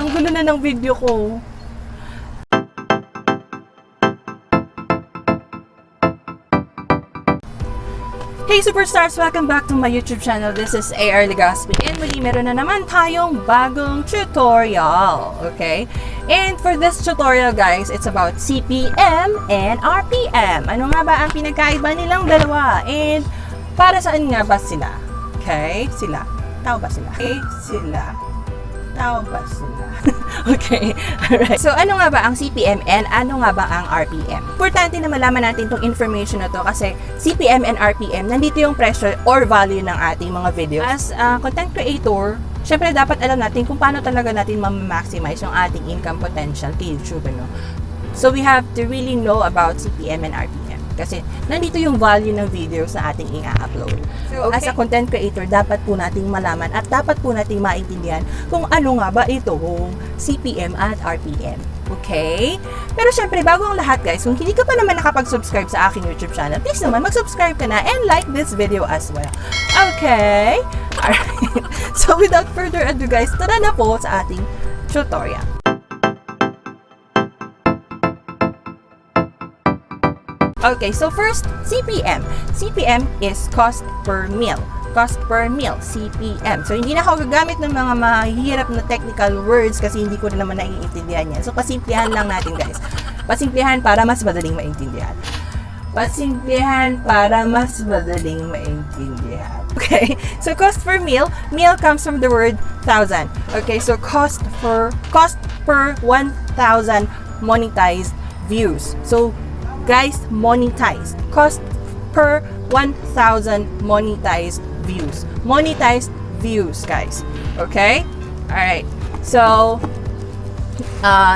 Ang gulo na ng video ko. Hey Superstars! Welcome back to my YouTube channel. This is Legaspi and muli meron na naman tayong bagong tutorial. Okay? And for this tutorial guys, it's about CPM and RPM. Ano nga ba ang pinagkaiba nilang dalawa? And para saan nga ba sila? Okay? Sila. Tao ba sila? Okay? Sila. Tao ba sila? Okay, alright. So, ano nga ba ang CPM and ano nga ba ang RPM? Importante na malaman natin itong information na to kasi CPM and RPM, nandito yung pressure or value ng ating mga videos. As content creator, syempre dapat alam natin kung paano talaga natin ma-maximize yung ating income potential kay YouTube, no? So, we have to really know about CPM and RPM. Kasi nandito yung value ng videos na ating i-upload. So, as a content creator, dapat po nating malaman at dapat po nating maintindihan kung ano nga ba itong CPM at RPM. Okay? Pero syempre, bago ang lahat guys, kung hindi ka pa naman nakapag-subscribe sa aking YouTube channel, please naman mag-subscribe ka na and like this video as well. Okay? Alright. So, without further ado guys, tara na po sa ating tutorial. Okay, so first, CPM. CPM is cost per meal. Cost per meal, CPM. So, hindi na ako gagamit ng mga mahihirap na technical words kasi hindi ko na naman naiintindihan yan. So, pasimplihan lang natin, guys. Pasimplihan para mas madaling maintindihan. Pasimplihan para mas madaling maintindihan. Okay, so cost per meal. Meal comes from the word thousand. Okay, so cost per 1,000 monetized views. So, guys, monetized. Cost per 1,000 monetized views. Monetized views, guys. Okay? Alright. So,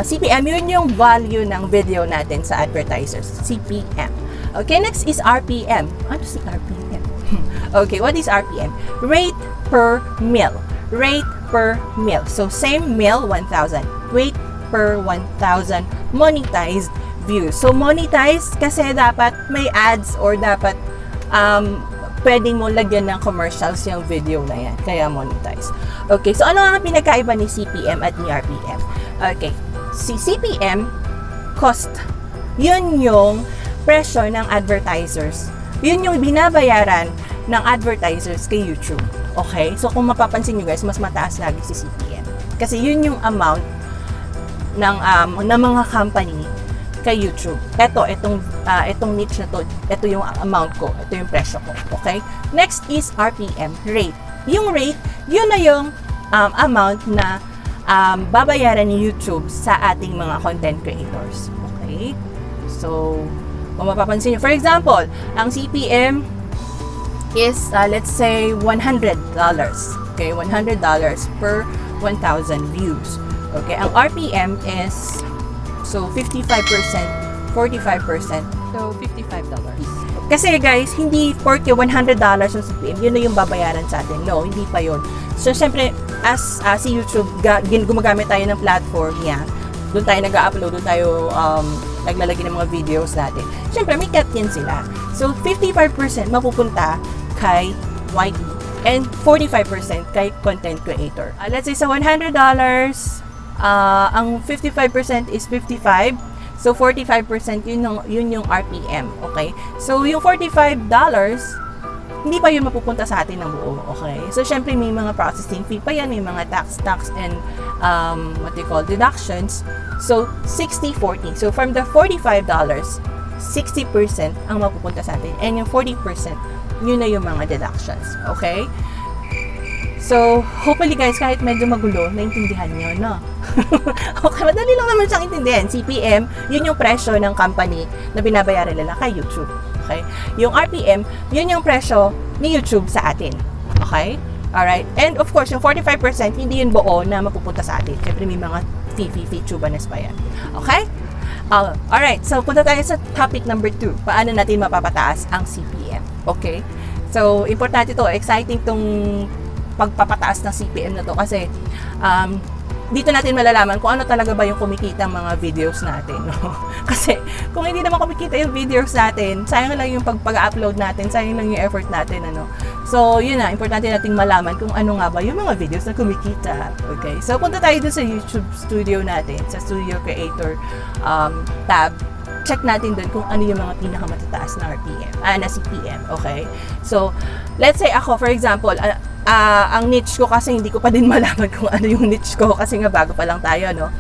CPM, yun yung value ng video natin sa advertisers. CPM. Okay, next is RPM. Ano si RPM? Okay, what is RPM? Rate per meal. Rate per meal. So, same meal, 1,000. Rate per 1,000 monetized views. So, monetize kasi dapat may ads or dapat pwedeng mo lagyan ng commercials yung video na yan. Kaya monetize. Okay, so ano ang pinagkaiba ni CPM at ni RPM? Okay, si CPM, cost. Yun yung presyo ng advertisers. Yun yung binabayaran ng advertisers kay YouTube. Okay, so kung mapapansin nyo guys, mas mataas lagi si CPM. Kasi yun yung amount ng mga company kay YouTube. Itong niche na to, ito yung amount ko, ito yung presyo ko. Okay? Next is RPM, rate. Yung rate, yun na yung amount na babayaran ni YouTube sa ating mga content creators. Okay? So, kung mapapansin nyo, for example, ang CPM is, let's say, $100. Okay? $100 per 1,000 views. Okay? Ang RPM is so, 55%, 45%. So, $55. Kasi guys, hindi porque $100 yung CPM, yun na yung babayaran sa atin. No, hindi pa yun. So, syempre, as si YouTube, gumagamit tayo ng platform niya. Doon tayo nag-upload, doon tayo naglalagay ng mga videos natin. Syempre, may cut yan sila. So, 55% mapupunta kay YT and 45% kay content creator. Let's say sa $100, ang 55% is 55. So, 45% yun yung RPM. Okay? So, yung $45, hindi pa yun mapupunta sa atin ng buo. Okay? So, syempre, may mga processing fee pa yan. May mga tax, and what they call deductions. So, 60-40. So, from the $45, 60% ang mapupunta sa atin. And yung 40%, yun na yung mga deductions. Okay? So, hopefully guys, kahit medyo magulo, naintindihan nyo, no? Okay, madali lang naman siyang intindihan. CPM, yun yung presyo ng company na binabayaran nila kay YouTube. Okay? Yung RPM, yun yung presyo ni YouTube sa atin. Okay? Alright? And of course, yung 45%, hindi yun buo na mapupunta sa atin. Siyempre, may mga fee tubanes pa yan. Okay? Alright, so punta tayo sa topic number 2. Paano natin mapapataas ang CPM? Okay? So, importante to. Exciting tong pagpapataas ng CPM na to kasi dito natin malalaman kung ano talaga ba yung kumikita mga videos natin, no? Kasi kung hindi naman kumikita yung videos natin, sayang lang yung pag-upload natin, sayang lang yung effort natin, ano. So, yun na, importante nating malaman kung ano nga ba yung mga videos na kumikita. Okay? So, punta tayo dun sa YouTube studio natin, sa Studio Creator tab. Check natin dun kung ano yung mga pinakamatataas na RPM, na CPM, okay? So, let's say ako, for example, ang niche ko kasi hindi ko pa din malaman kung ano yung niche ko kasi nga bago pa lang tayo, no?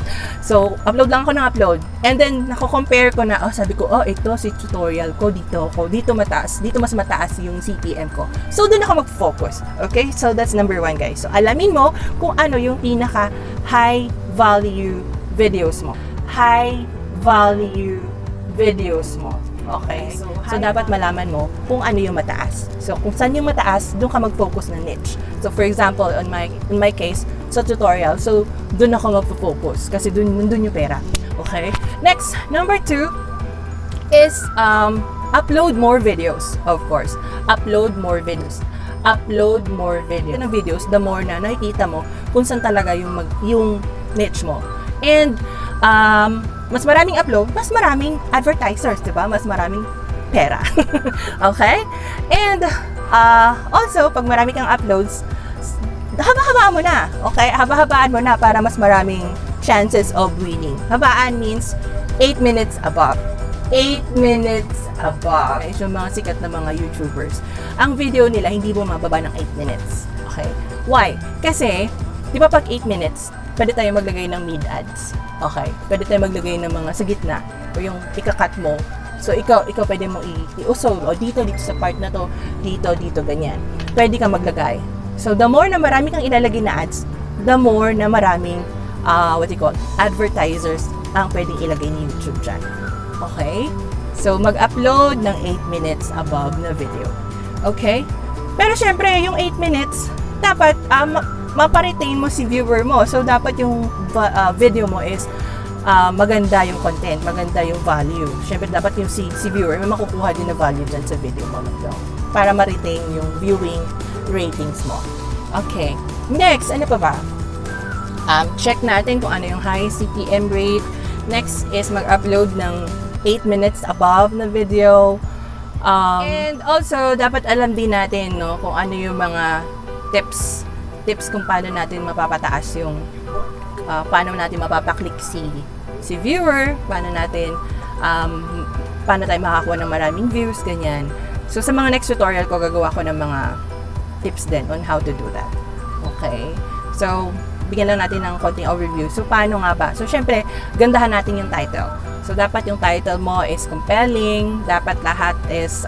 So, upload lang ako ng upload. And then, nako-compare ko na, sabi ko, ito si tutorial ko, dito mataas, dito mas mataas yung CPM ko. So, dun ako mag-focus. Okay? So, that's number 1, guys. So, alamin mo kung ano yung pinaka high value videos mo. High value videos mo. Okay? So, dapat malaman mo kung ano yung mataas. So, kung saan yung mataas, doon ka mag-focus na niche. So, for example, in my case, sa tutorial, so, doon ako mag-focus kasi doon yung pera. Okay? Next, number 2 is upload more videos, of course. Upload more videos. Upload more videos. Ng videos, the more na nakikita mo kung saan talaga yung niche mo. And, mas maraming upload, mas maraming advertisers, diba? Mas maraming pera. Okay? And, also, pag marami kang uploads, haba-habaan mo na. Okay? Haba-habaan mo na para mas maraming chances of winning. Habaan means 8 minutes above. 8 minutes above. Okay? So, mga sikat na mga YouTubers. Ang video nila, hindi bumababa ng 8 minutes. Okay? Why? Kasi, di ba pag 8 minutes, pwede tayo maglagay ng mid-ads. Okay? Pwede tayo maglagay ng mga sa gitna o yung ikakat mo. So, ikaw pwede mo i-usol o dito sa part na to, dito, ganyan. Pwede kang maglagay. So, the more na marami kang ilalagay na ads, the more na maraming, advertisers ang pwedeng ilagay ni YouTube dyan. Okay? So, mag-upload ng 8 minutes above na video. Okay? Pero syempre, yung 8 minutes, dapat, maparetain mo si viewer mo. So, dapat yung video mo is maganda yung content, maganda yung value. Siyempre, dapat yung si viewer, may makukuha din na value dyan sa video mo. So, para ma-retain yung viewing ratings mo. Okay. Next, ano pa ba? Check natin kung ano yung high CPM rate. Next is mag-upload ng 8 minutes above na video. And also, dapat alam din natin, no, kung ano yung mga tips kung paano natin mapapataas yung paano natin mapapaklik si viewer, paano tayo makakuha ng maraming views, ganyan. So, sa mga next tutorial ko, gagawa ko ng mga tips din on how to do that. Okay? So, bigyan lang natin ng konting overview. So, paano nga ba? So, syempre, gandahan natin yung title. So, dapat yung title mo is compelling, dapat lahat is,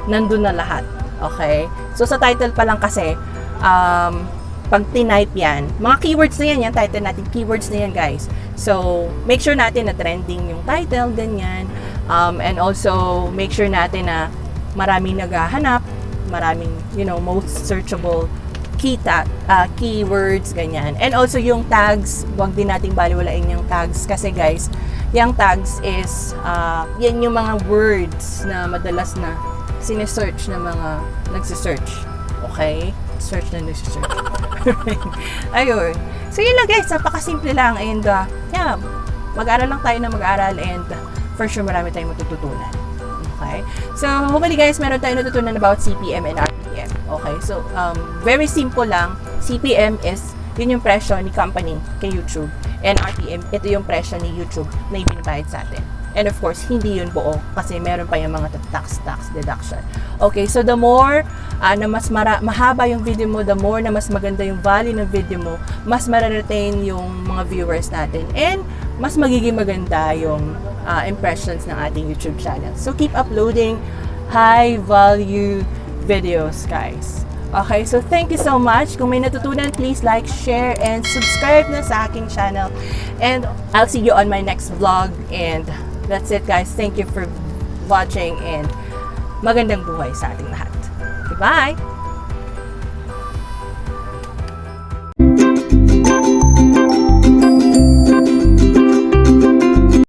nandun na lahat. Okay? So, sa title pa lang kasi, pag tinype yan, mga keywords na yan, title natin, keywords na yan, guys. So, make sure natin na trending yung title, ganyan. And also, make sure natin na maraming naghahanap, maraming, most searchable keywords, ganyan. And also, yung tags, wag din nating baliwalain yung tags. Kasi, guys, yung tags is, yan yung mga words na madalas na sinesearch na mga nagsisearch. Okay? Search na nagsisearch. Ayun. So, yun lang, guys. Napakasimple lang. And, mag-aaral lang tayo na mag-aaral. And, for sure, marami tayong matututunan. Okay? So, hopefully, guys, meron tayong natutunan about CPM and RPM. Okay? So, very simple lang. CPM is, yun yung presyo ni company kay YouTube. And RPM, ito yung presyo ni YouTube na ibinabayad sa atin. And of course, hindi yun buo kasi meron pa yung mga tax deduction. Okay, so the more na mas mahaba yung video mo, the more na mas maganda yung value ng video mo, mas ma-retain yung mga viewers natin. And mas magiging maganda yung impressions ng ating YouTube channel. So keep uploading high value videos, guys. Okay, so thank you so much. Kung may natutunan, please like, share, and subscribe na sa aking channel. And I'll see you on my next vlog. And that's it, guys. Thank you for watching and magandang buhay sa ating lahat. Goodbye!